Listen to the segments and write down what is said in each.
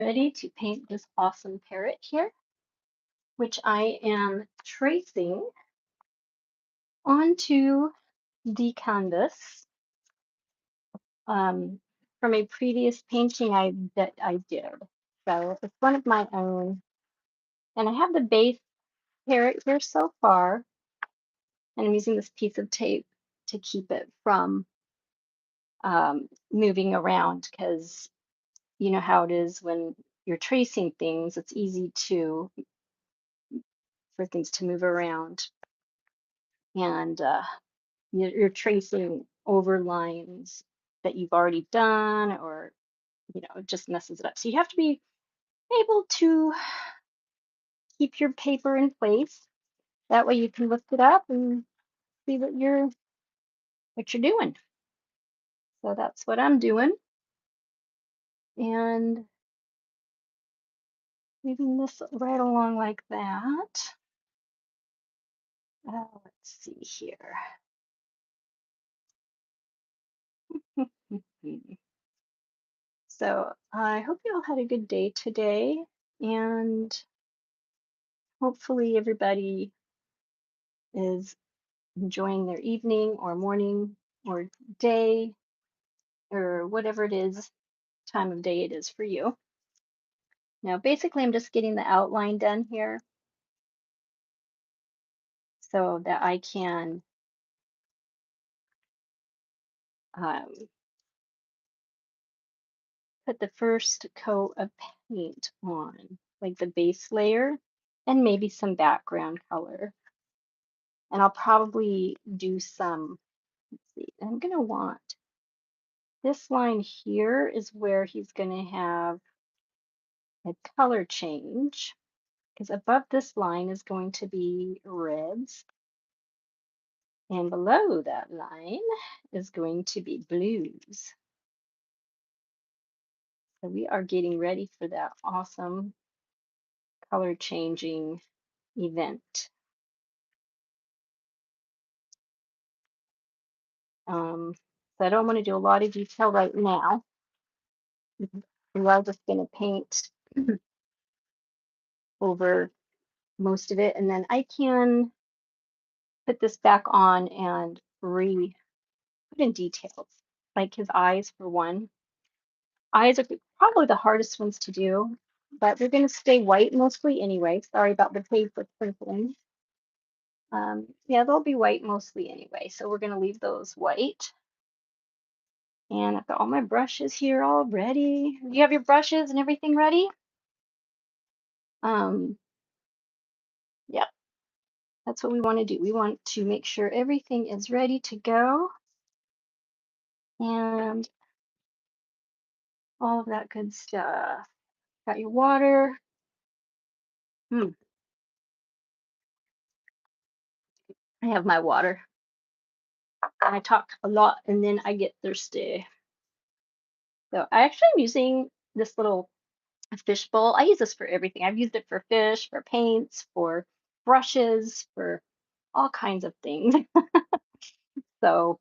Ready to paint this awesome parrot here, which I am tracing onto the canvas um, from a previous painting that I did. So it's one of my own, and I have the base parrot here so far, and I'm using this piece of tape to keep it from moving around because you know how it is when you're tracing things, it's easy for things to move around. And you're tracing over lines that you've already done, or it just messes it up. So you have to be able to keep your paper in place. That way you can lift it up and see what you're doing. So that's what I'm doing, and leaving this right along like that. Let's see here. So I hope you all had a good day today, and hopefully everybody is enjoying their evening or morning or day or whatever it is, time of day it is for you. Now, basically, I'm just getting the outline done here so that I can um, put the first coat of paint on, like the base layer, and maybe some background color. And I'll probably do some, let's see, I'm going to want this line here is where he's going to have a color change, because above this line is going to be reds, and below that line is going to be blues. So we are getting ready for that awesome color changing event. So I don't want to do a lot of detail right now. We are just going to paint over most of it, and then I can put this back on and put in details, like his eyes for one. Eyes are probably the hardest ones to do, but we're going to stay white mostly anyway. Sorry about the paper crinkling. Yeah, they'll be white mostly anyway, so we're going to leave those white. And I've got all my brushes here all ready. You have your brushes and everything ready? Yeah, that's what we want to do. We want to make sure everything is ready to go and all of that good stuff. Got your water. I have my water. I talk a lot and then I get thirsty. So I actually am using this little fish bowl. I use this for everything. I've used it for fish, for paints, for brushes, for all kinds of things. So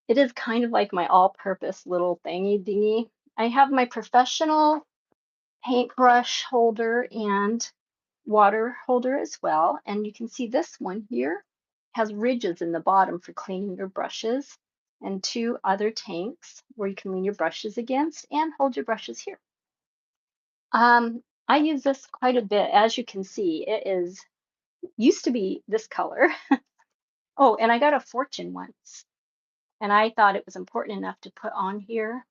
it is kind of like my all-purpose little thingy dingy. I have my professional paintbrush holder and water holder as well. And you can see this one here has ridges in the bottom for cleaning your brushes, and two other tanks where you can lean your brushes against and hold your brushes here. I use this quite a bit. As you can see, it used to be this color. Oh, and I got a fortune once, and I thought it was important enough to put on here.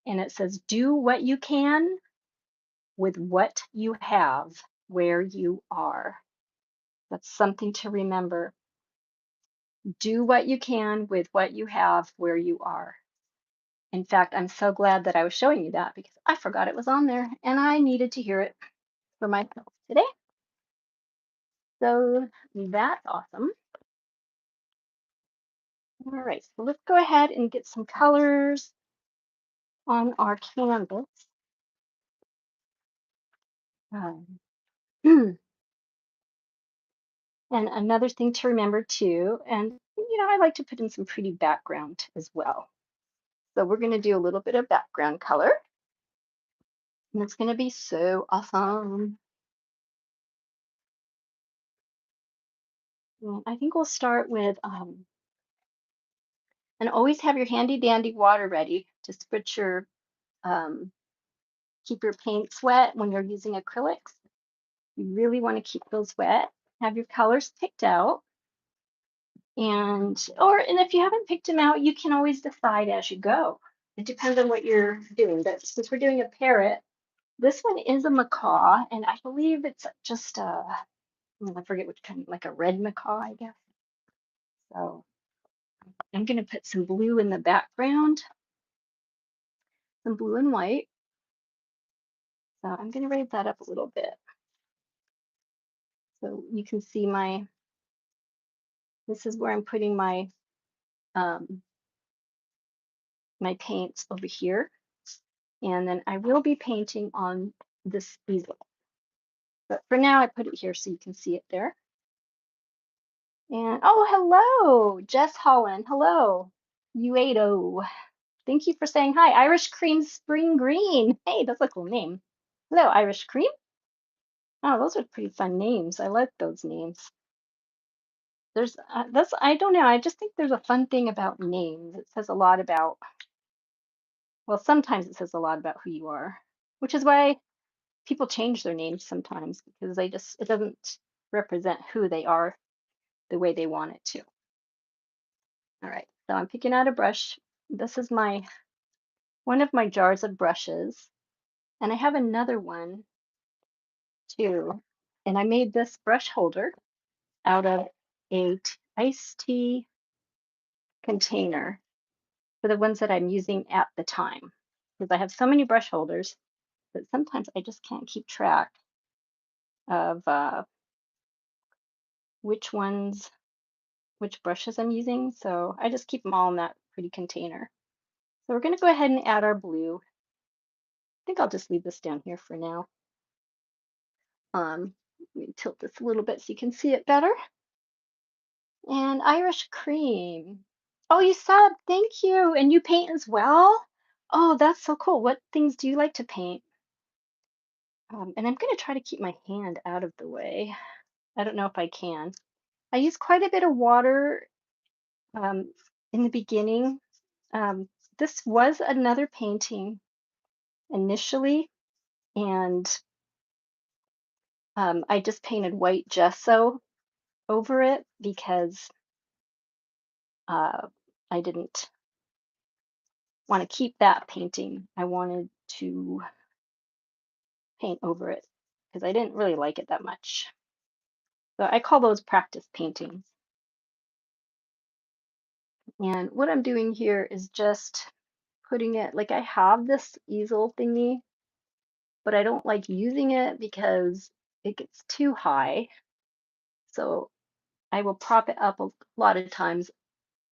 And it says, do what you can with what you have where you are. That's something to remember. Do what you can with what you have where you are. In fact, I'm so glad that I was showing you that because I forgot it was on there and I needed to hear it for myself today. So that's awesome. All right, so let's go ahead and get some colors on our canvas. And another thing to remember too, and I like to put in some pretty background as well. So we're going to do a little bit of background color. And it's going to be so awesome. And I think we'll start with, and always have your handy dandy water ready to spritz your, um, keep your paints wet when you're using acrylics. You really want to keep those wet. Have your colors picked out. And if you haven't picked them out, you can always decide as you go. It depends on what you're doing. But since we're doing a parrot, this one is a macaw, and I believe it's just I forget which kind, like a red macaw, I guess. So I'm gonna put some blue in the background, some blue and white. So I'm gonna raise that up a little bit. So you can see this is where I'm putting um, my paints over here. And then I will be painting on this easel. But for now, I put it here so you can see it there. And oh, hello, Jess Holland. Hello, U80. Thank you for saying hi. Irish Cream Spring Green. Hey, that's a cool name. Hello, Irish Cream. Oh, those are pretty fun names. I like those names. I don't know. I just think there's a fun thing about names. It says a lot about, well, sometimes it says a lot about who you are, which is why people change their names sometimes because it doesn't represent who they are the way they want it to. All right, so I'm picking out a brush. This is one of my jars of brushes, and I have another one too. And I made this brush holder out of a iced tea container for the ones that I'm using at the time. Because I have so many brush holders that sometimes I just can't keep track of which which brushes I'm using. So I just keep them all in that pretty container. So we're going to go ahead and add our blue. I think I'll just leave this down here for now. Let me tilt this a little bit so you can see it better. And Irish Cream. Oh, you sub. Thank you. And you paint as well? Oh, that's so cool. What things do you like to paint? And I'm going to try to keep my hand out of the way. I don't know if I can. I use quite a bit of water um, in the beginning. Um, this was another painting initially, and I just painted white gesso over it because uh, I didn't want to keep that painting. I wanted to paint over it because I didn't really like it that much. So I call those practice paintings. And what I'm doing here is just putting it, like I have this easel thingy, but I don't like using it because it gets too high. So I will prop it up a lot of times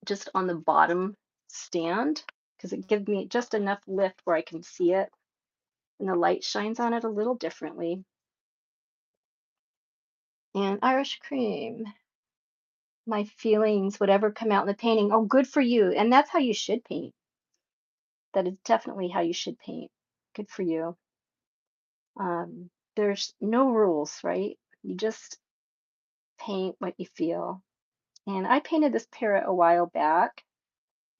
just on the bottom stand because it gives me just enough lift where I can see it and the light shines on it a little differently. And Irish Cream, my feelings, whatever come out in the painting. Oh, good for you. And that's how you should paint. That is definitely how you should paint. Good for you. There's no rules, right? You just paint what you feel. And I painted this parrot a while back.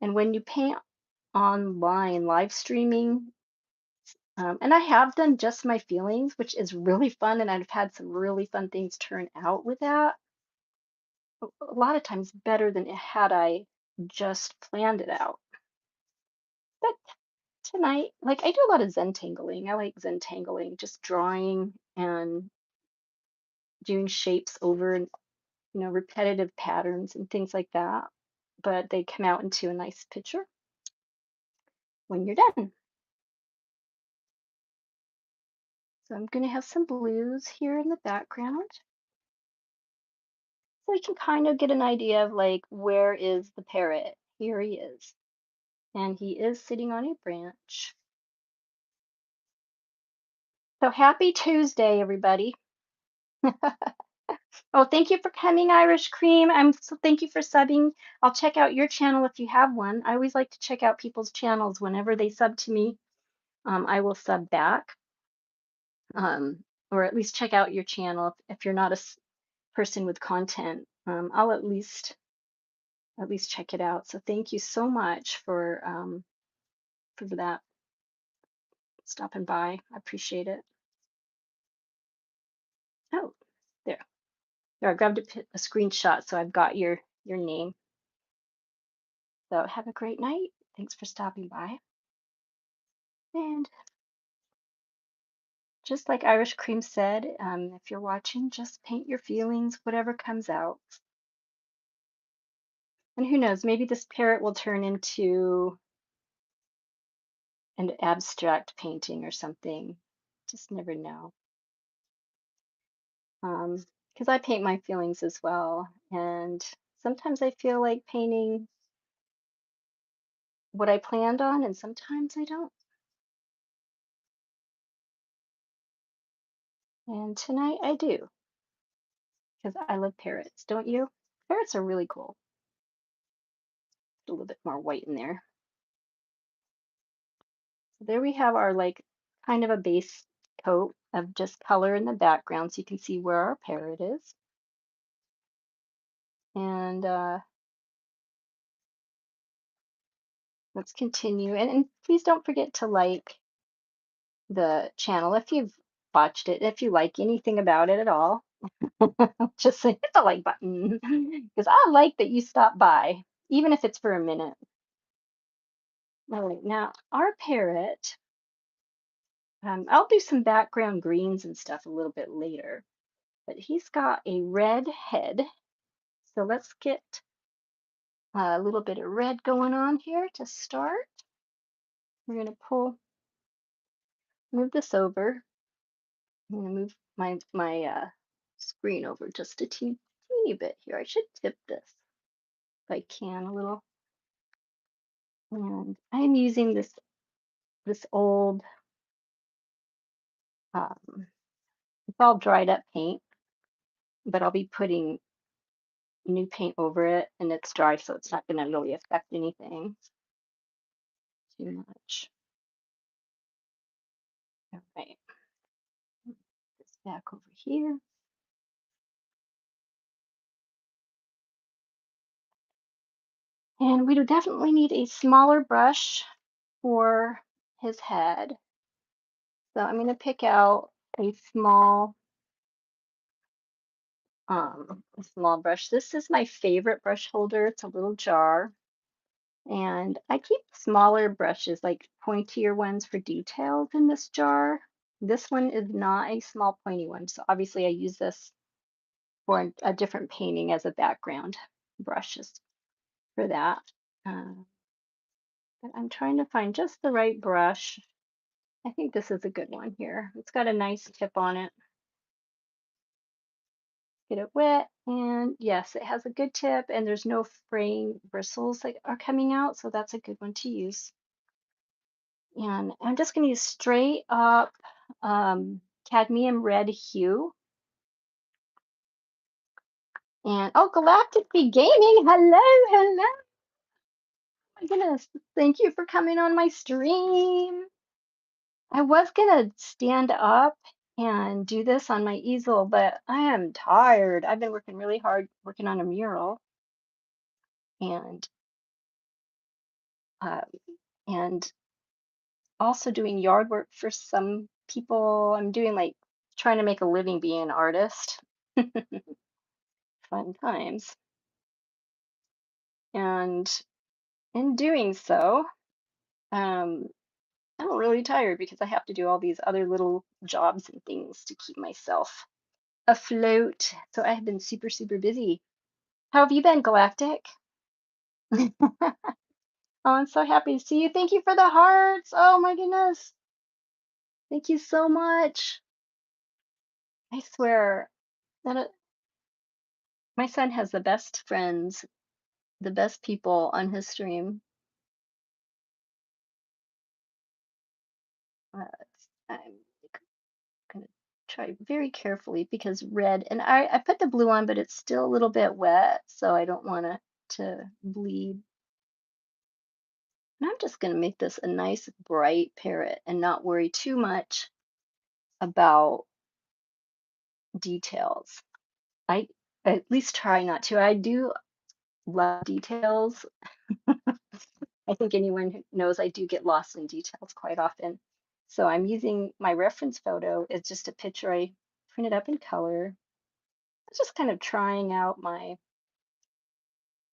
And when you paint online, live streaming, and I have done just my feelings, which is really fun. And I've had some really fun things turn out with that. A lot of times better than had I just planned it out. But tonight, like I do a lot of Zentangling. I like Zentangling, just drawing and doing shapes over, repetitive patterns and things like that. But they come out into a nice picture when you're done. So I'm going to have some blues here in the background. So you can kind of get an idea of like, where is the parrot? Here he is. And he is sitting on a branch. So happy Tuesday, everybody. Oh, thank you for coming, Irish Cream. Thank you for subbing. I'll check out your channel if you have one. I always like to check out people's channels whenever they sub to me. I will sub back. um, or at least check out your channel if you're not a person with content. I'll at least check it out. So thank you so much for that stopping by. I appreciate it. Oh, there. There, I grabbed a screenshot, so I've got your name. So have a great night. Thanks for stopping by. And just like Irish Cream said, if you're watching, just paint your feelings, whatever comes out. And who knows, maybe this parrot will turn into an abstract painting or something. Just never know. Because I paint my feelings as well. And sometimes I feel like painting what I planned on, and sometimes I don't. And tonight I do, because I love parrots, don't you? Parrots are really cool. A little bit more white in there. So there we have our like kind of a base coat of just color in the background so you can see where our parrot is. And let's continue. And please don't forget to like the channel if you've watched it, if you like anything about it at all. Just hit the like button because I like that you stopped by, even if it's for a minute. All right, now our parrot, I'll do some background greens and stuff a little bit later, but he's got a red head. So let's get a little bit of red going on here to start. We're going to move this over. I'm going to move my screen over just a teeny bit here. I should tip this if I can a little. And I'm using this old, um, it's all dried up paint, but I'll be putting new paint over it, and it's dry, so it's not going to really affect anything too much. All right, this back over here. And we do definitely need a smaller brush for his head. So I'm going to pick out a small brush. This is my favorite brush holder. It's a little jar. And I keep smaller brushes, like pointier ones for details in this jar. This one is not a small pointy one. So obviously I use this for a different painting as a background brushes for that. Uh, but I'm trying to find just the right brush. I think this is a good one here. It's got a nice tip on it. Get it wet, and yes, it has a good tip, and there's no fraying bristles that are coming out, so that's a good one to use. And I'm just going to use straight up cadmium red hue. And oh, Galactic Bee Gaming, hello, hello. My goodness, thank you for coming on my stream. I was gonna stand up and do this on my easel, but I am tired. I've been working really hard working on a mural, and uh, and also doing yard work for some people. I'm doing like trying to make a living being an artist. Fun times. And in doing so, um, I'm really tired because I have to do all these other little jobs and things to keep myself afloat. So I have been super, super busy. How have you been, Galactic? Oh, I'm so happy to see you. Thank you for the hearts. Oh my goodness. Thank you so much. I swear that my son has the best friends, the best people on his stream. Uh, I'm gonna try very carefully because red, and I put the blue on, but it's still a little bit wet, so I don't want it to bleed. And I'm just gonna make this a nice bright parrot and not worry too much about details. I at least try not to. I do love details. I think anyone who knows I do get lost in details quite often. So I'm using my reference photo. It's just a picture I printed up in color. Just kind of trying out my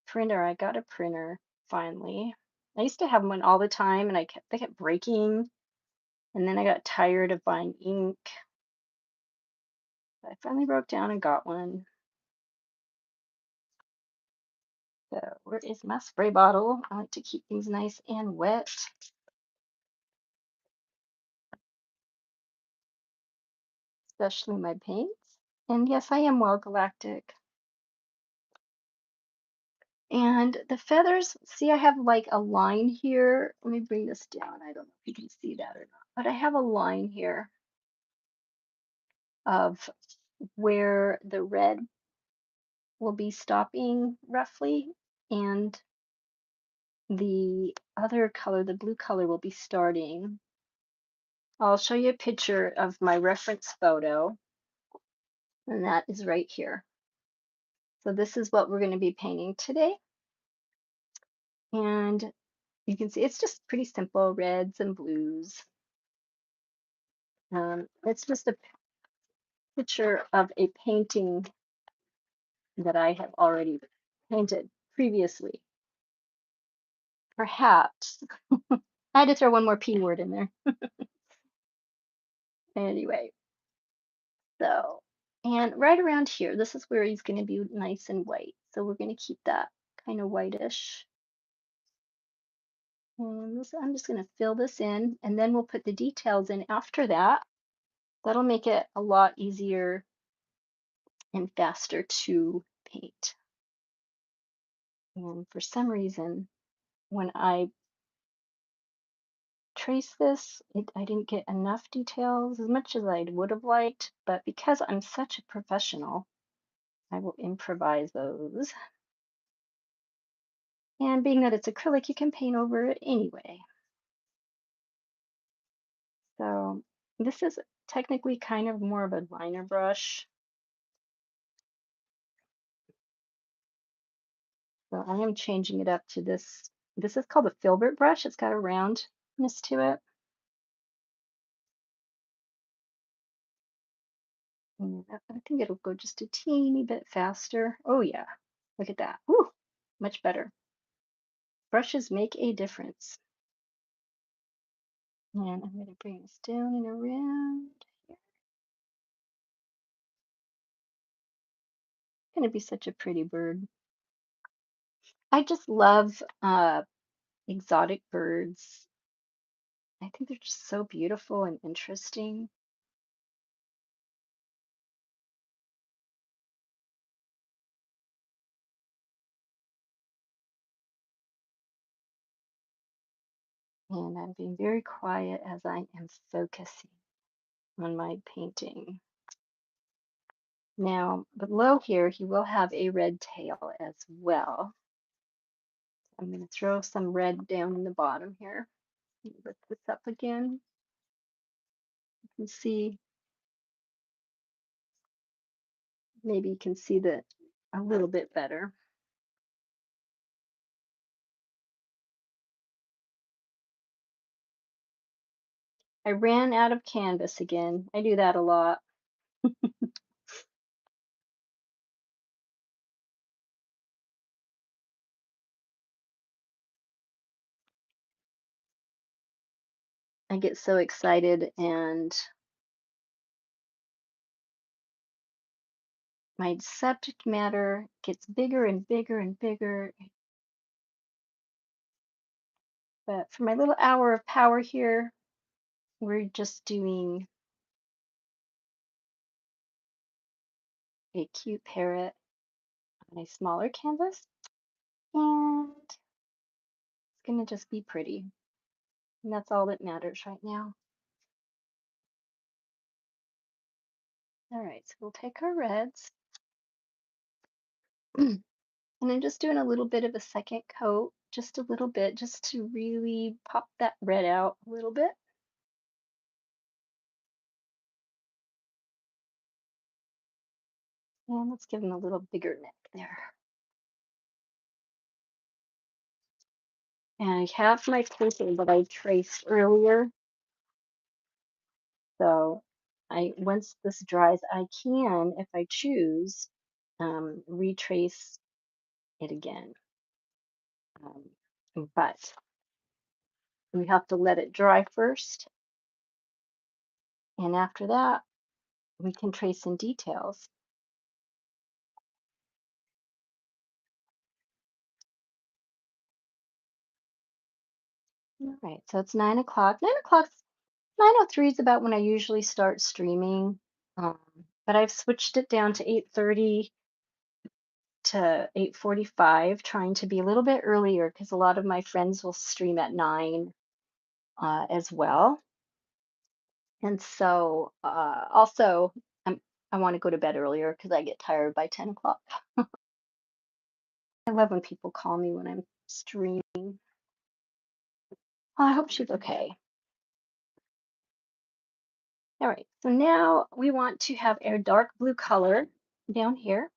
printer. I got a printer finally. I used to have one all the time and they kept breaking. And then I got tired of buying ink. I finally broke down and got one. So where is my spray bottle? I like to keep things nice and wet, especially my paints. And yes, I am well galactic. And the feathers, see, I have like a line here. Let me bring this down. I don't know if you can see that or not, but I have a line here of where the red will be stopping roughly, and the other color, the blue color, will be starting. I'll show you a picture of my reference photo, and that is right here. So this is what we're going to be painting today. And you can see it's just pretty simple, reds and blues. It's just a picture of a painting that I have already painted previously. Perhaps. I had to throw one more P word in there. Anyway, so, and right around here, this is where he's going to be nice and white. So we're going to keep that kind of whitish. And this, I'm just going to fill this in, and then we'll put the details in after that. That'll make it a lot easier and faster to paint. And for some reason, when I trace this, I didn't get enough details as much as I would have liked, but because I'm such a professional, I will improvise those. And being that it's acrylic, you can paint over it anyway. So this is technically kind of more of a liner brush. So I am changing it up to this. This is called a filbert brush. It's got a roundness to it. And I think it'll go just a teeny bit faster. Oh yeah, look at that. Woo, much better. Brushes make a difference. And I'm going to bring this down and around here. Going to be such a pretty bird. I just love exotic birds. I think they're just so beautiful and interesting. And I'm being very quiet as I am focusing on my painting. Now, below here, he will have a red tail as well. I'm going to throw some red down in the bottom here. Lift this up again. You can see, maybe you can see that a little bit better. I ran out of canvas again. I do that a lot. I get so excited and my subject matter gets bigger and bigger and bigger. But for my little hour of power here, we're just doing a cute parrot on a smaller canvas. And it's going to just be pretty. And that's all that matters right now. All right, so we'll take our reds. And I'm just doing a little bit of a second coat, just a little bit, just to really pop that red out a little bit. And let's give him a little bigger neck there. And I have my paper that I traced earlier. So once this dries, I can, if I choose, retrace it again. But we have to let it dry first. And after that, we can trace in details. All right, so it's 9 o'clock. 9:03 is about when I usually start streaming. Um, but I've switched it down to 8:30 to 8:45, trying to be a little bit earlier because a lot of my friends will stream at 9 as well. And so also, I want to go to bed earlier because I get tired by 10 o'clock. I love when people call me when I'm streaming. I hope she's okay. All right, so now we want to have a dark blue color down here.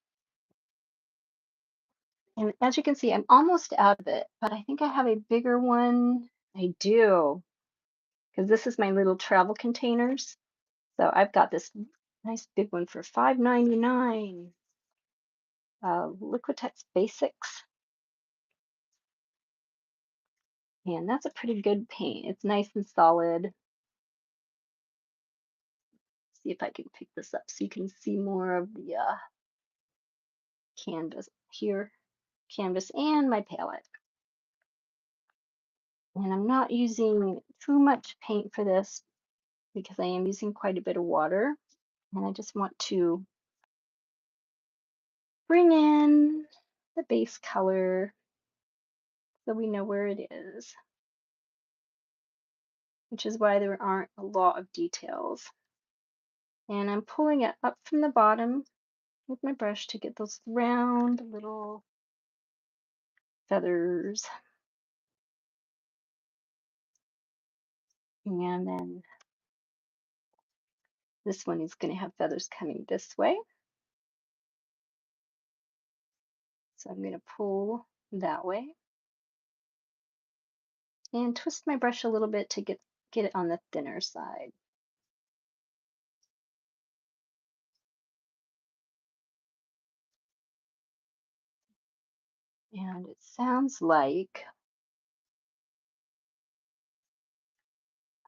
And as you can see, I'm almost out of it, but I think I have a bigger one. I do, because this is my little travel containers. So I've got this nice big one for $5.99. Liquitex Basics. And that's a pretty good paint. It's nice and solid. See if I can pick this up so you can see more of the canvas here. Canvas and my palette. And I'm not using too much paint for this because I am using quite a bit of water. And I just want to bring in the base color so we know where it is, which is why there aren't a lot of details. And I'm pulling it up from the bottom with my brush to get those round little feathers. And then this one is going to have feathers coming this way. So I'm going to pull that way and twist my brush a little bit to get it on the thinner side. And it sounds like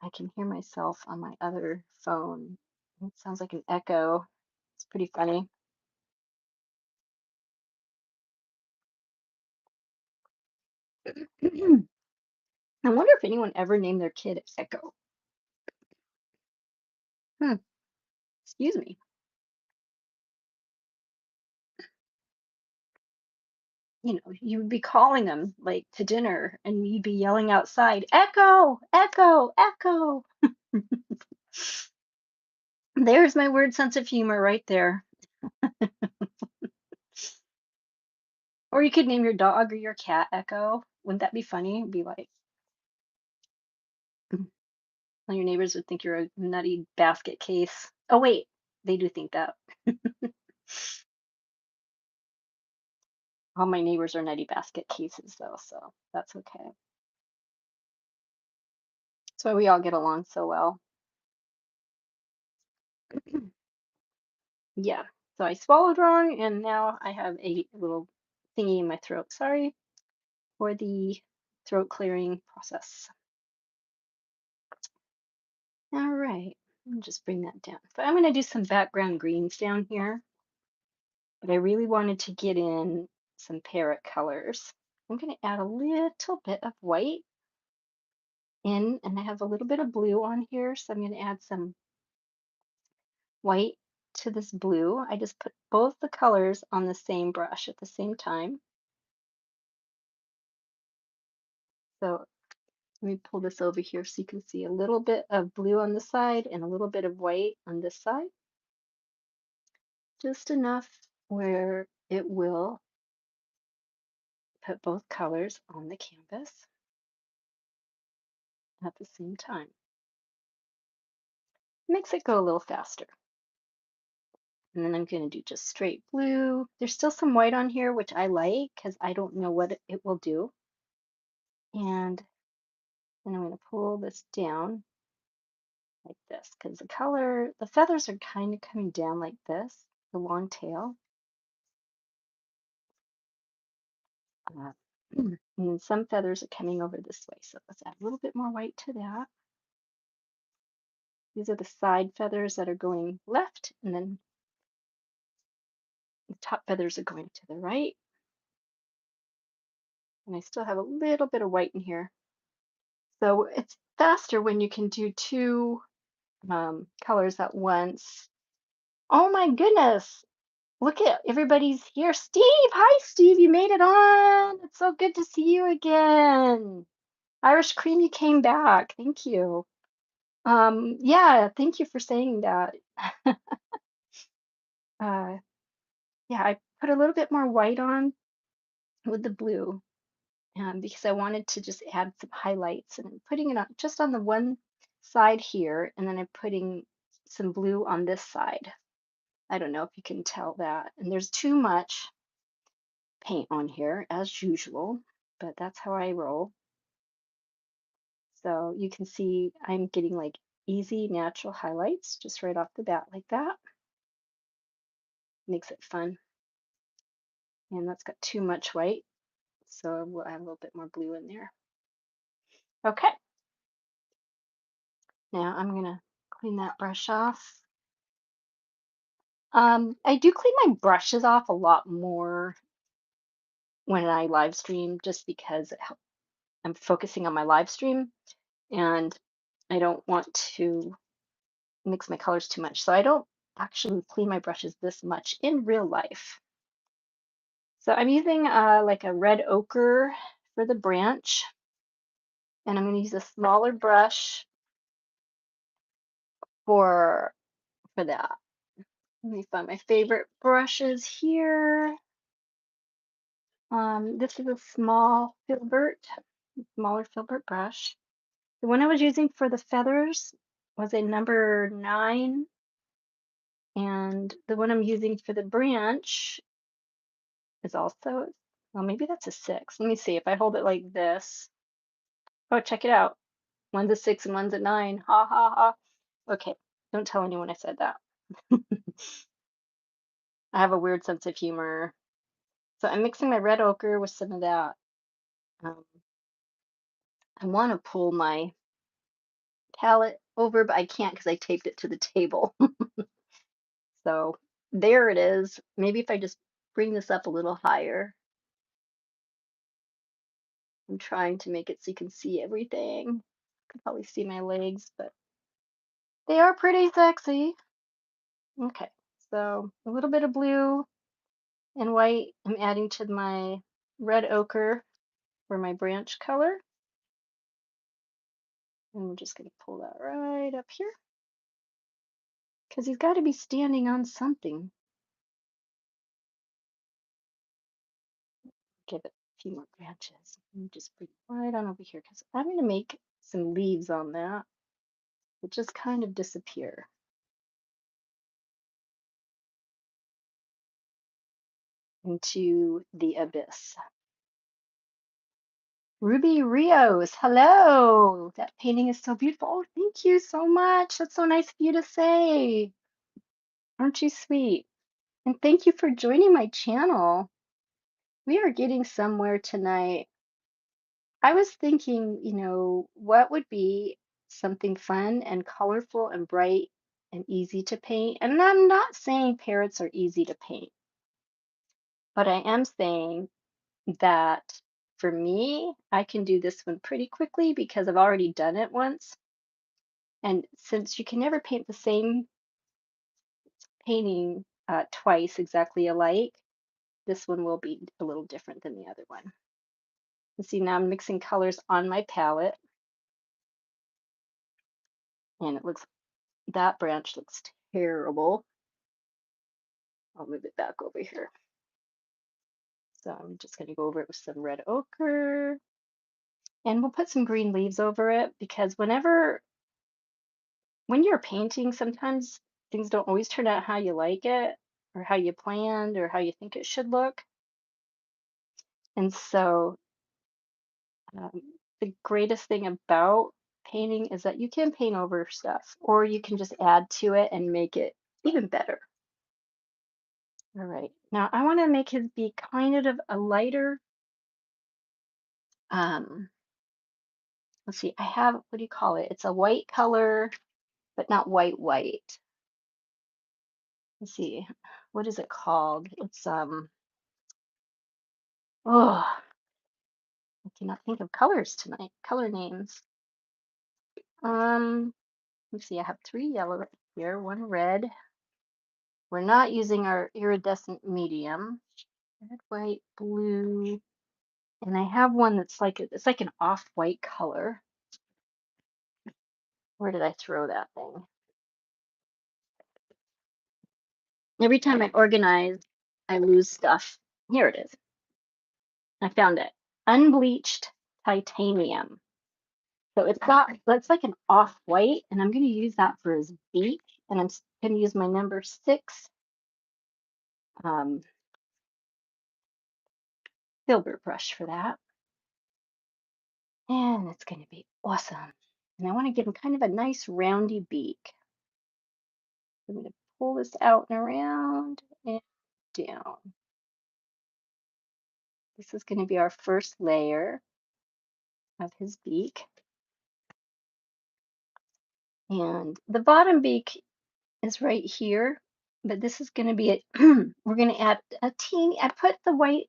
I can hear myself on my other phone. It sounds like an echo. It's pretty funny. I wonder if anyone ever named their kid Echo. Hmm, excuse me. You would be calling them like to dinner and you'd be yelling outside, Echo, Echo, Echo. There's my weird sense of humor right there. Or you could name your dog or your cat Echo. Wouldn't that be funny? It'd be like, all your neighbors would think you're a nutty basket case. Oh, wait, they do think that. All my neighbors are nutty basket cases, though, so that's okay. That's why we all get along so well. Yeah, so I swallowed wrong, and now I have a little thingy in my throat. Sorry for the throat clearing process. All right, I'll just bring that down. So I'm going to do some background greens down here, but I really wanted to get in some parrot colors. I'm going to add a little bit of white in, and I have a little bit of blue on here, so I'm going to add some white to this blue. I just put both the colors on the same brush at the same time. So let me pull this over here so you can see a little bit of blue on this side and a little bit of white on this side. Just enough where it will put both colors on the canvas at the same time. Makes it go a little faster. And then I'm going to do just straight blue. There's still some white on here, which I like because I don't know what it will do. And then I'm going to pull this down like this because the feathers are kind of coming down like this, the long tail. Uh, and then some feathers are coming over this way. So let's add a little bit more white to that. These are the side feathers that are going left, and then the top feathers are going to the right. And I still have a little bit of white in here. So it's faster when you can do two colors at once. Oh my goodness. Look at everybody's here. Steve, hi Steve, you made it on. It's so good to see you again. Irish Cream, you came back. Thank you. Yeah, thank you for saying that. Uh, yeah, I put a little bit more white on with the blue because I wanted to just add some highlights, and I'm putting it on just on the one side here, and then I'm putting some blue on this side. I don't know if you can tell that. And there's too much paint on here as usual, but that's how I roll. So you can see I'm getting like easy natural highlights just right off the bat like that. Makes it fun. And that's got too much white, so we'll add a little bit more blue in there. Okay, now I'm gonna clean that brush off. I do clean my brushes off a lot more when I live stream just because I'm focusing on my live stream and I don't want to mix my colors too much. So I don't actually clean my brushes this much in real life. So I'm using like a red ochre for the branch, and I'm going to use a smaller brush for that. Let me find my favorite brushes here. This is a smaller filbert brush. The one I was using for the feathers was a number 9, and the one I'm using for the branch is also, well, maybe that's a 6. Let me see if I hold it like this. Oh, check it out. One's a 6 and one's a 9. Ha ha ha. Okay, don't tell anyone I said that. I have a weird sense of humor. So I'm mixing my red ochre with some of that. Um, I want to pull my palette over, but I can't because I taped it to the table. So there it is. Maybe if I just bring this up a little higher. I'm trying to make it so you can see everything. You can probably see my legs, but they are pretty sexy. Okay, so a little bit of blue and white I'm adding to my red ochre for my branch color. And I'm just going to pull that right up here because he's got to be standing on something. Give it a few more branches. And just bring it right on over here because I'm going to make some leaves on that that just kind of disappear into the abyss. Ruby Rios, hello. That painting is so beautiful. Oh, thank you so much. That's so nice of you to say. Aren't you sweet? And thank you for joining my channel. We are getting somewhere tonight. I was thinking, what would be something fun and colorful and bright and easy to paint? And I'm not saying parrots are easy to paint, but I am saying that for me, I can do this one pretty quickly because I've already done it once. And since you can never paint the same painting twice exactly alike, this one will be a little different than the other one. You see, now I'm mixing colors on my palette, and that branch looks terrible. I'll move it back over here. So I'm just going to go over it with some red ochre, and we'll put some green leaves over it because when you're painting, sometimes things don't always turn out how you like it. or how you planned or how you think it should look. And so um, the greatest thing about painting is that you can paint over stuff or you can just add to it and make it even better. All right. Now I want to make his beak kind of a lighter. Um, let's see. I have, what do you call it? It's a white color, but not white white. Let's see. What is it called? It's oh, I cannot think of colors tonight. Color names. Um, let's see. I have three yellow here, one red. We're not using our iridescent medium. Red, white, blue, and I have one that's like it's like an off-white color. Where did I throw that thing? Every time I organize, I lose stuff. Here it is. I found it. Unbleached titanium. So it's like an off-white, and I'm going to use that for his beak, and I'm going to use my number 6 um, filbert brush for that. And it's going to be awesome. And I want to give him kind of a nice roundy beak. I'm going to pull this out and around and down. This is going to be our first layer of his beak. And the bottom beak is right here, but this is going to be it. We're going to add a teeny, I put the white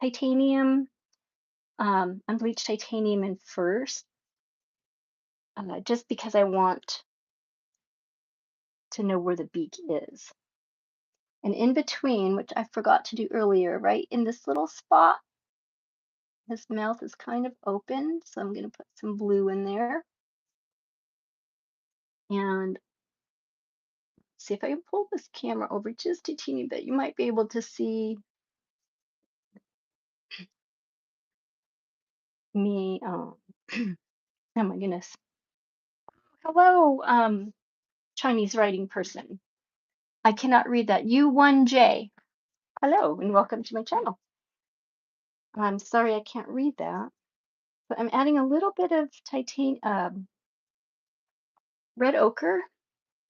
titanium, unbleached titanium in first, just because I want to know where the beak is. And in between, which I forgot to do earlier, right in this little spot, his mouth is kind of open, so I'm going to put some blue in there. And see if I can pull this camera over just a teeny bit. You might be able to see me. Oh my goodness. Hello, Chinese writing person. I cannot read that. U1J. Hello, and welcome to my channel. I'm sorry I can't read that, but I'm adding a little bit of red ochre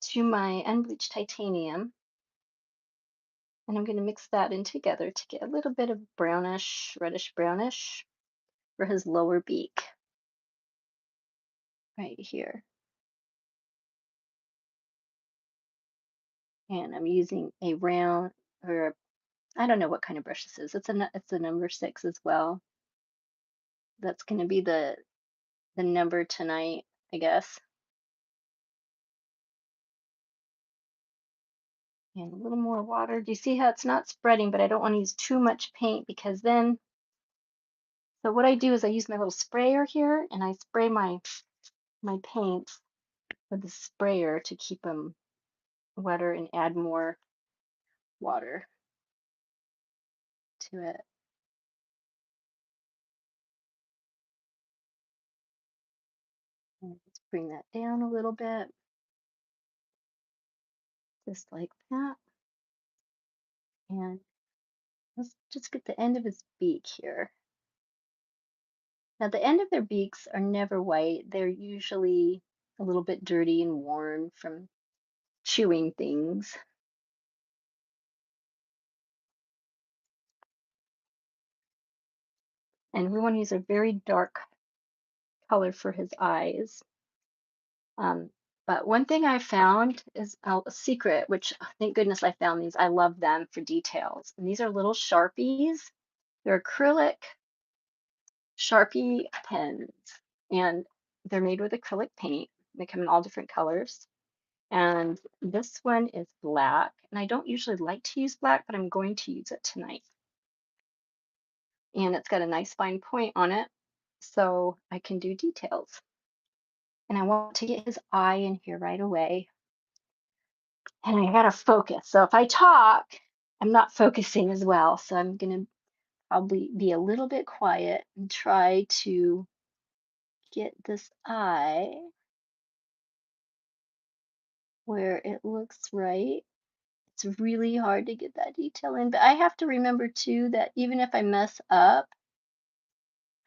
to my unbleached titanium, and I'm going to mix that in together to get a little bit of brownish, reddish brownish for his lower beak right here. And I'm using a round, or I don't know what kind of brush this is. It's a number 6 as well. That's going to be the number tonight, I guess. And a little more water. Do you see how it's not spreading, but I don't want to use too much paint because then, so what I do is I use my little sprayer here and I spray my paint with the sprayer to keep them wetter and add more water to it. And let's bring that down a little bit, just like that. And let's just get the end of his beak here. Now, the end of their beaks are never white. They're usually a little bit dirty and worn from chewing things. And we want to use a very dark color for his eyes. But one thing I found is a secret, which thank goodness I found these. I love them for details. And these are little Sharpies. They're acrylic Sharpie pens, and they're made with acrylic paint. They come in all different colors. And this one is black. And I don't usually like to use black, but I'm going to use it tonight. And it's got a nice fine point on it, so I can do details. And I want to get his eye in here right away. And I gotta focus. So if I talk, I'm not focusing as well. So I'm gonna probably be a little bit quiet and try to get this eye where it looks right. It's really hard to get that detail in, but I have to remember too that even if I mess up,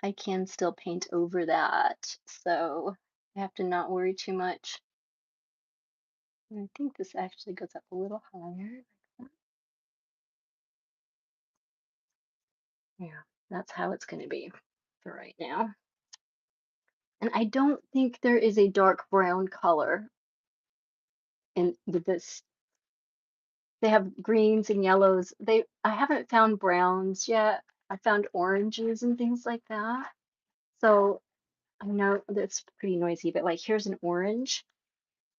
I can still paint over that. So I have to not worry too much. And I think this actually goes up a little higher. Yeah, that's how it's going to be for right now. And I don't think there is a dark brown color in with this. They have greens and yellows. I haven't found browns yet. I found oranges and things like that. So I know that's pretty noisy, but like here's an orange,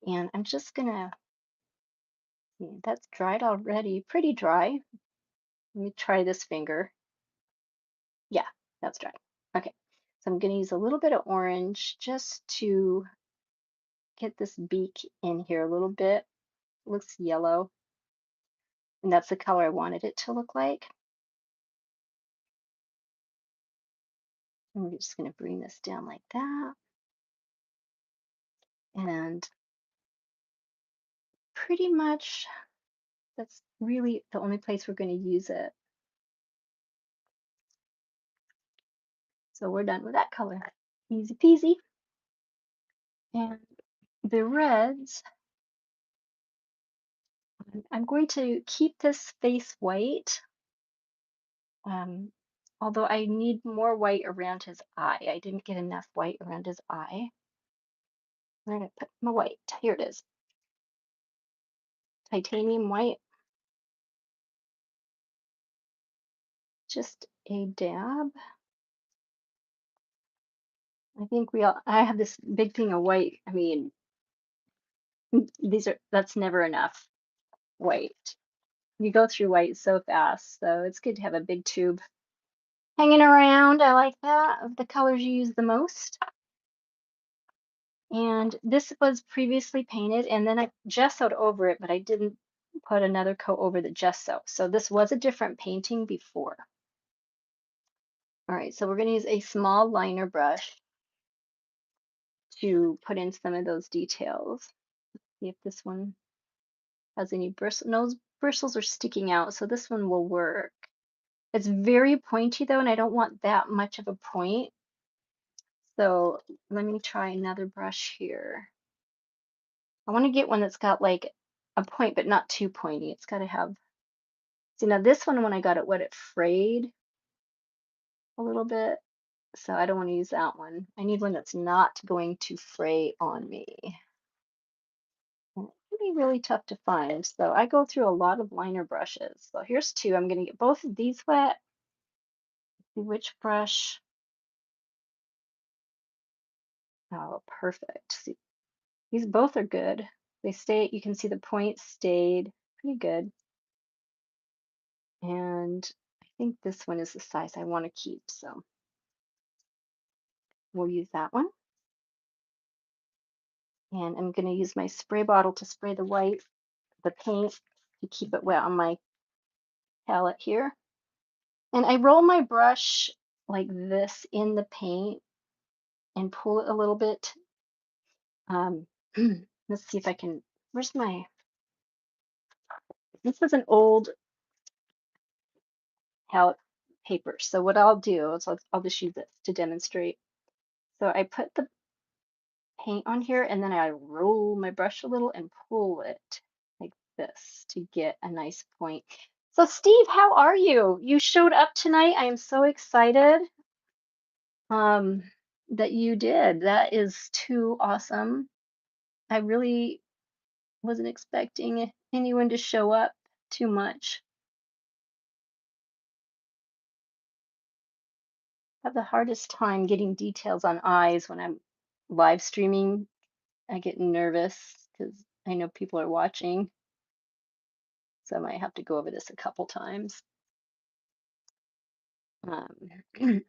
and I'm just gonna that's dried already, pretty dry. Let me try this finger. Yeah, that's dry. Okay, so I'm gonna use a little bit of orange just to get this beak in here a little bit. It looks yellow, and that's the color I wanted it to look like. And we're just gonna bring this down like that, and pretty much that's really the only place we're gonna use it. So we're done with that color. Easy peasy. And the reds, I'm going to keep this face white, um, although I need more white around his eye. I didn't get enough white around his eye. I'm going to put my white. Here it is. Titanium white. Just a dab. I have this big thing of white. I mean, that's never enough white. You go through white so fast, so it's good to have a big tube hanging around. I like that, of the colors you use the most. And this was previously painted, and then I gessoed over it, but I didn't put another coat over the gesso. So this was a different painting before. All right, so we're going to use a small liner brush to put in some of those details. See if this one has any bristles. No, bristles are sticking out, so this one will work. It's very pointy though, and I don't want that much of a point. So let me try another brush here. I want to get one that's got like a point, but not too pointy. It's got to have, see now this one, when I got it wet, it frayed a little bit. So I don't want to use that one. I need one that's not going to fray on me. And it can be really tough to find. So I go through a lot of liner brushes. So here's two. I'm going to get both of these wet. See which brush. Oh, perfect. See, these both are good. They stay, you can see the points stayed pretty good. And I think this one is the size I want to keep. So we'll use that one. And I'm going to use my spray bottle to spray the paint to keep it wet on my palette here. And I roll my brush like this in the paint and pull it a little bit. Let's see if I can, where's my, this is an old palette paper. So what I'll do is I'll just use it to demonstrate. So I put the paint on here and then I roll my brush a little and pull it like this to get a nice point. So Steve, how are you? You showed up tonight. I am so excited um, that you did. That is too awesome. I really wasn't expecting anyone to show up too much. I have the hardest time getting details on eyes when I'm live streaming. I get nervous because I know people are watching. So I might have to go over this a couple times. And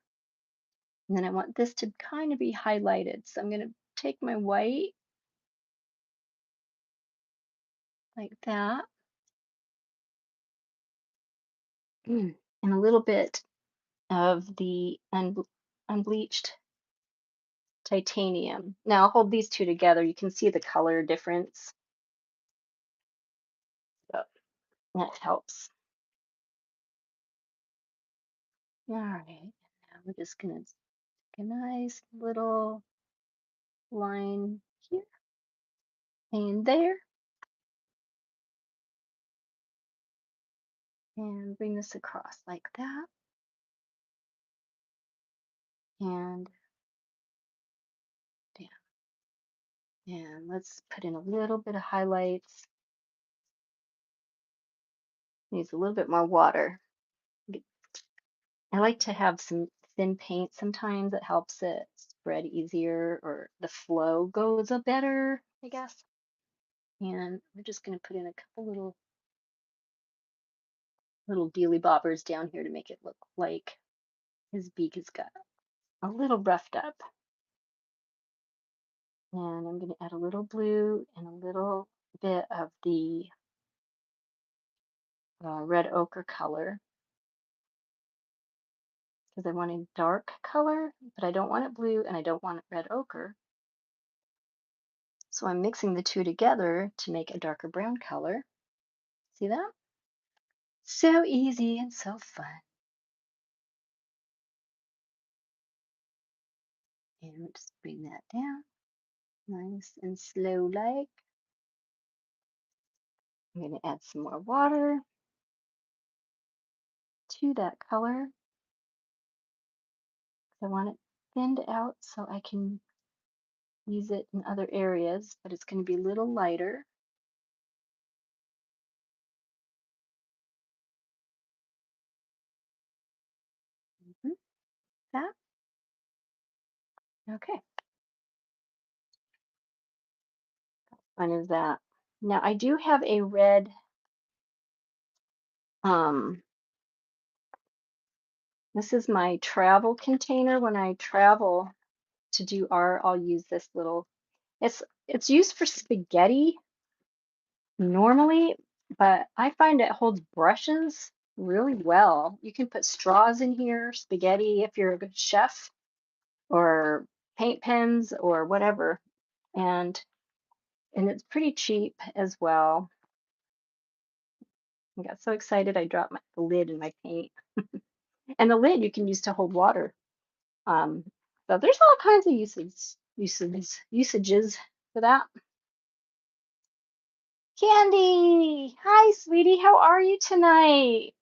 then I want this to kind of be highlighted. So I'm going to take my white like that. And a little bit of the unbleached titanium. Now I'll hold these two together. You can see the color difference. So That helps. All right. Now we're just gonna take a nice little line here and there, and bring this across like that. And down. And let's put in a little bit of highlights. Needs a little bit more water. I like to have some thin paint sometimes. It helps it spread easier or the flow goes a better, I guess. And we're just going to put in a couple little dealy bobbers down here to make it look like his beak has got a little roughed up. And I'm going to add a little blue and a little bit of the red ochre color because I want a dark color, but I don't want it blue and I don't want it red ochre. So I'm mixing the two together to make a darker brown color. See that? So easy and so fun. And we'll just bring that down, nice and slow like. I'm going to add some more water to that color. I want it thinned out so I can use it in other areas, but it's going to be a little lighter. Mhm. That. Okay. Fun is that. Now I do have a red um this is my travel container. When I travel to do art, I'll use this little it's used for spaghetti normally, but I find it holds brushes really well. You can put straws in here, spaghetti if you're a good chef, or paint pens or whatever. And it's pretty cheap as well. I got so excited I dropped the lid in my paint. And the lid you can use to hold water. Um, so there's all kinds of usages for that. Candy, hi sweetie, how are you tonight?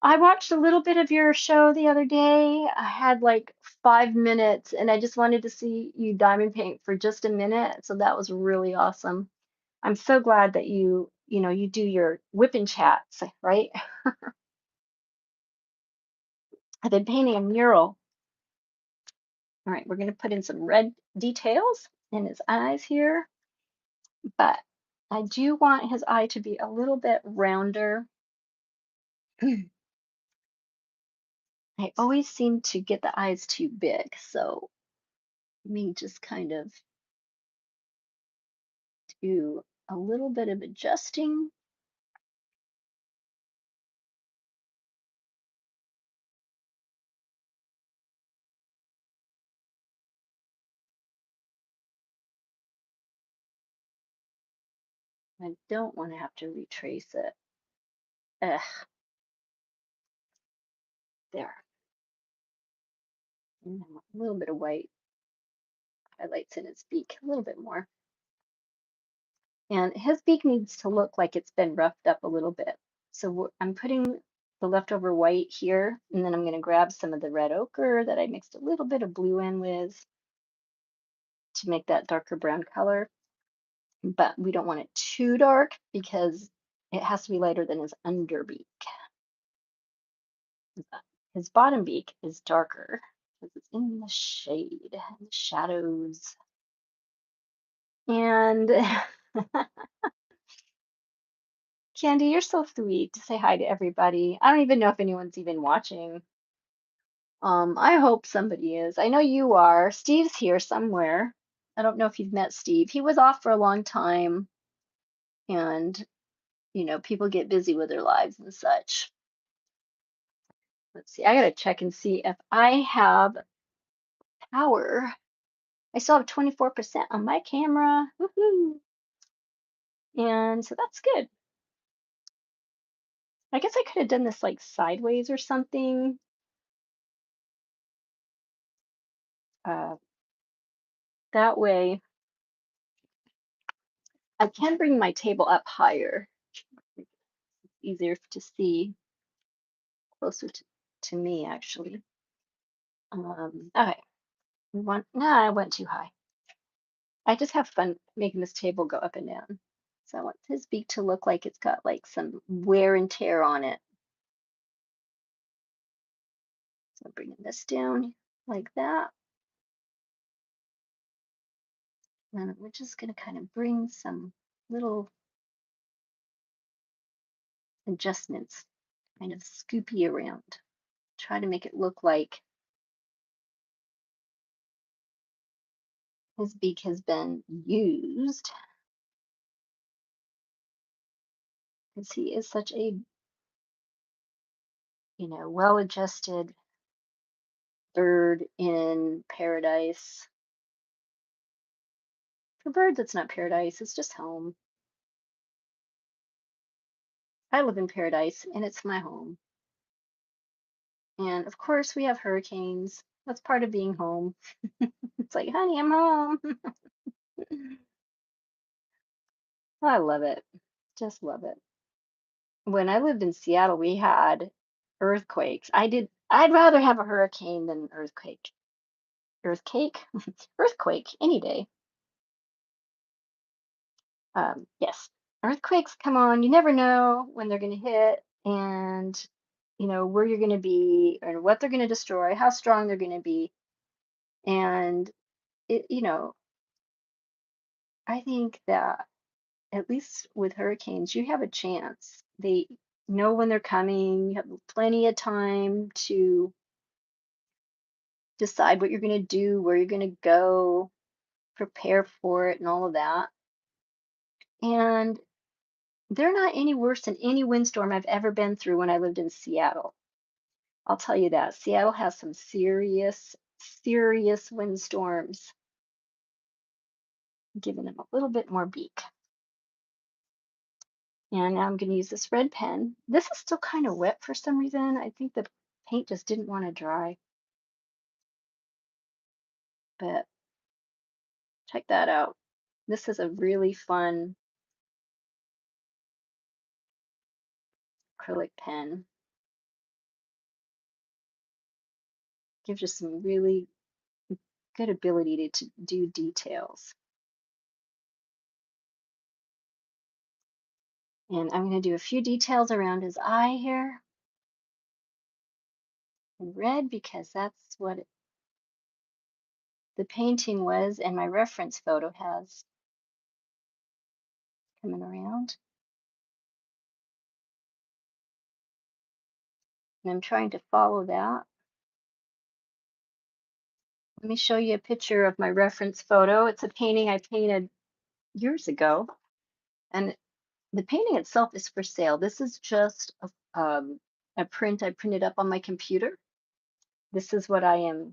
I watched a little bit of your show the other day. I had like 5 minutes and I just wanted to see you diamond paint for just a minute. So that was really awesome. I'm so glad that you do your whipping chats, right? I've been painting a mural. All right, we're going to put in some red details in his eyes here, but I do want his eye to be a little bit rounder. I always seem to get the eyes too big, so let me just kind of do a little bit of adjusting. I don't want to have to retrace it. Ugh, there. And a little bit of white highlights in his beak, a little bit more. And his beak needs to look like it's been roughed up a little bit. So I'm putting the leftover white here, and then I'm going to grab some of the red ochre that I mixed a little bit of blue in with to make that darker brown color. But we don't want it too dark because it has to be lighter than his underbeak. His bottom beak is darker because it's in the shade, in the shadows. And Candy, you're so sweet to say hi to everybody. I don't even know if anyone's even watching. I hope somebody is. I know you are. Steve's here somewhere. I don't know if you've met Steve. He was off for a long time, and people get busy with their lives and such. Let's see. I gotta check and see if I have power. I still have 24% on my camera. Woohoo! And so that's good. I guess I could have done this like sideways or something. Uh, that way I can bring my table up higher. It's easier to see closer to me actually. Okay. No, I went too high. I just have fun making this table go up and down. So I want his beak to look like it's got like some wear and tear on it. So I'm bringing this down like that. And we're just going to kind of bring some little adjustments, kind of scoopy around. Try to make it look like his beak has been used, because he is such a, well-adjusted bird in paradise. For birds, it's not paradise, it's just home. I live in paradise and it's my home. And of course, we have hurricanes. That's part of being home. It's like, honey, I'm home. I love it. Just love it. When I lived in Seattle, we had earthquakes. I'd rather have a hurricane than an earthquake. Earthquake? Earthquake any day. Yes. Earthquakes come on, you never know when they're going to hit and where you're going to be or what they're going to destroy, how strong they're going to be. And it, I think that at least with hurricanes, you have a chance. They know when they're coming. You have plenty of time to decide what you're going to do, where you're going to go, prepare for it, and all of that. And they're not any worse than any windstorm I've ever been through when I lived in Seattle. I'll tell you that. Seattle has some serious, serious windstorms, giving them a little bit more beak. And now I'm going to use this red pen. This is still kind of wet for some reason. I think the paint just didn't want to dry. But check that out. This is a really fun acrylic pen. Gives you some really good ability to do details. And I'm going to do a few details around his eye here in red because that's what the painting was and my reference photo has coming around. And I'm trying to follow that. Let me show you a picture of my reference photo. It's a painting I painted years ago. And the painting itself is for sale. This is just a print I printed up on my computer. This is what I am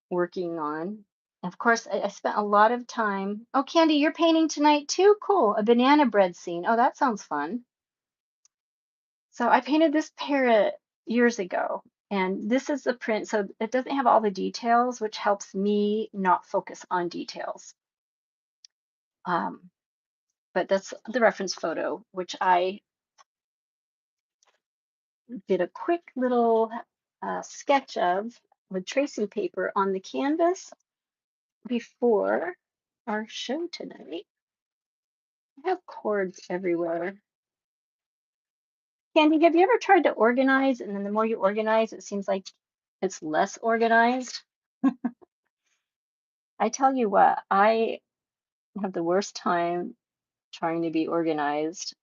working on. Of course, I spent a lot of time. Oh, Candy, you're painting tonight too? Cool. A banana bread scene. Oh, that sounds fun. So I painted this parrot years ago, and this is the print. So it doesn't have all the details, which helps me not focus on details. But that's the reference photo, which I did a quick little sketch of with tracing paper on the canvas before our show tonight. I have cords everywhere. Candy, have you ever tried to organize and then the more you organize, it seems like it's less organized? I tell you what, I have the worst time trying to be organized.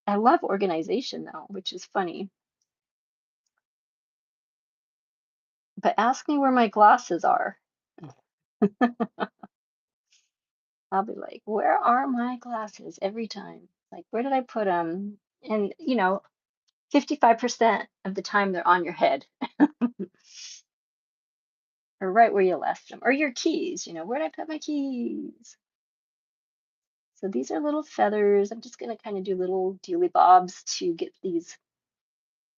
I love organization though, which is funny. But ask me where my glasses are. I'll be like, where are my glasses every time? Like, where did I put them? And 55% of the time they're on your head or right where you left them, or your keys. Where did I put my keys? So these are little feathers. I'm just going to kind of do little dealy bobs to get these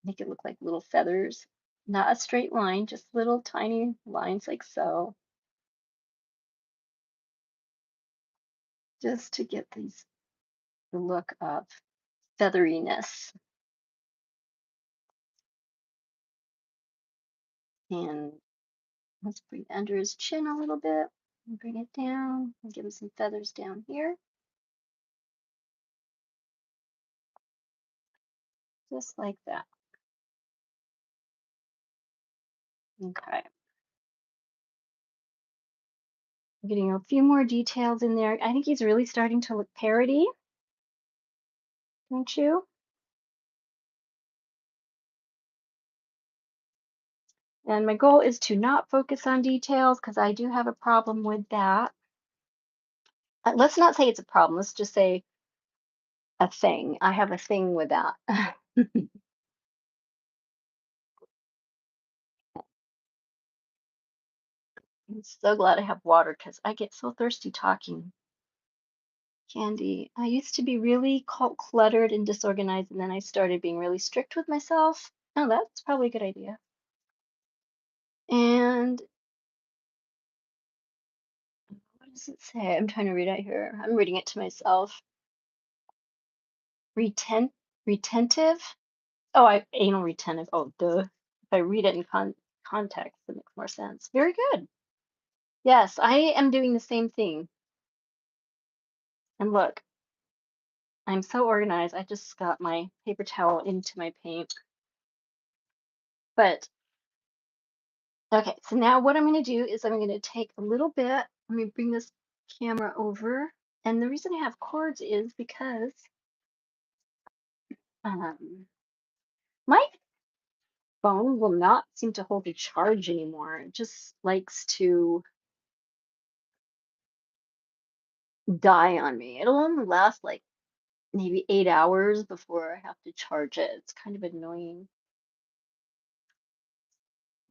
make it look like little feathers. Not a straight line, just little tiny lines like so, just to get the look of featheriness. And let's bring it under his chin a little bit and bring it down and give him some feathers down here, just like that. Okay. I'm getting a few more details in there. I think he's really starting to look parroty, don't you? And my goal is to not focus on details because I do have a problem with that. Let's not say it's a problem. Let's just say a thing. I have a thing with that. I'm so glad I have water because I get so thirsty talking. Candy. I used to be really cluttered and disorganized, and then I started being really strict with myself. Oh, that's probably a good idea. And what does it say? I'm trying to read it here. I'm reading it to myself. Retent, retentive. Oh, I anal retentive. Oh, duh. If I read it in context, it makes more sense. Very good. Yes, I am doing the same thing. And look, I'm so organized. I just got my paper towel into my paint. But okay, so now what I'm going to do is I'm going to take a little bit. Let me bring this camera over. And the reason I have cords is because um, my phone will not seem to hold a charge anymore. It just likes to die on me. It'll only last like maybe 8 hours before I have to charge it. It's kind of annoying.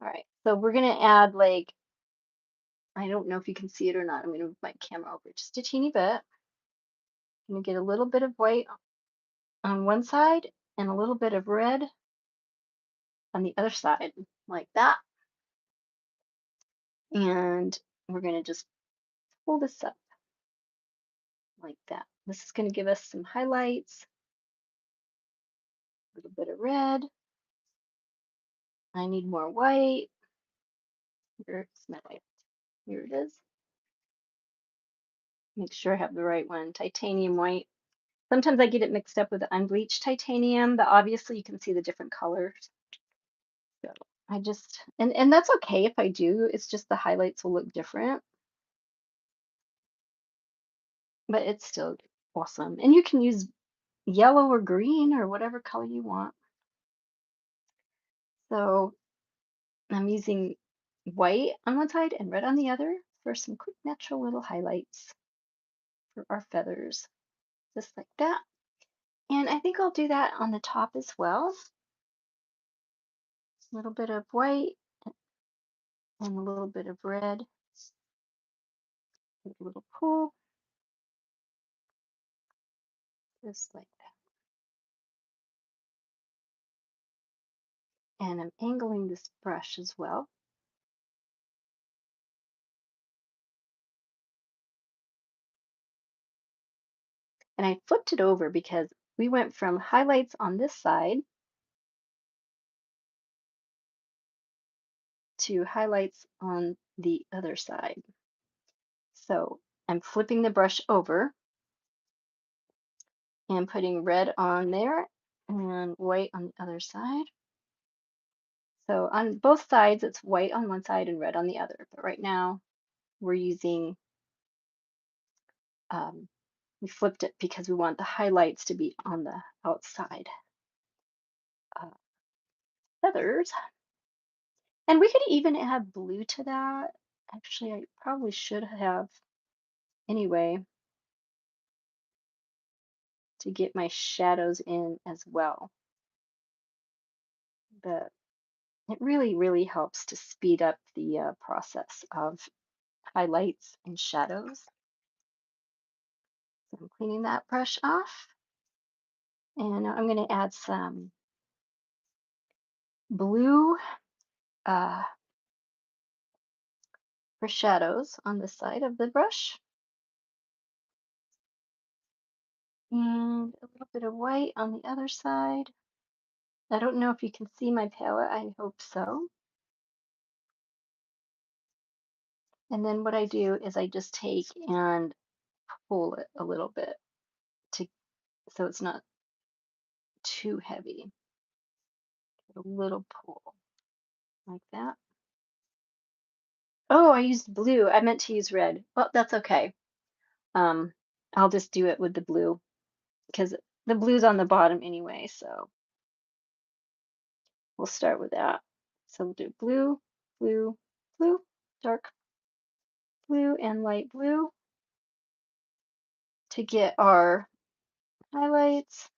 All right, so we're gonna add like, I don't know if you can see it or not. I'm gonna move my camera over just a teeny bit. I'm gonna get a little bit of white on one side and a little bit of red on the other side, like that. And we're gonna just pull this up like that. This is gonna give us some highlights, a little bit of red. I need more white. Here's my white. Here it is. Make sure I have the right one, titanium white. Sometimes I get it mixed up with the unbleached titanium, but obviously you can see the different colors. So I just, and that's okay if I do, it's just the highlights will look different, but it's still awesome. And you can use yellow or green or whatever color you want. So I'm using white on one side and red on the other for some quick natural little highlights for our feathers, just like that. And I think I'll do that on the top as well. A little bit of white and a little bit of red, a little pool, just like that. And I'm angling this brush as well. And I flipped it over because we went from highlights on this side to highlights on the other side. So I'm flipping the brush over and putting red on there and white on the other side. So on both sides, it's white on one side and red on the other. But right now, we're using, we flipped it because we want the highlights to be on the outside feathers. And we could even add blue to that. Actually, I probably should have anyway to get my shadows in as well. But it really, really helps to speed up the process of highlights and shadows. So I'm cleaning that brush off. And now I'm going to add some blue uh, for shadows on the side of the brush, and a little bit of white on the other side. I don't know if you can see my palette. I hope so. And then what I do is I just take and pull it a little bit to so it's not too heavy. A little pull like that. Oh, I used blue. I meant to use red. Well, that's okay. Um, I'll just do it with the blue because the blue's on the bottom anyway, so we'll start with that. So we'll do blue, blue, blue, dark blue, and light blue to get our highlights.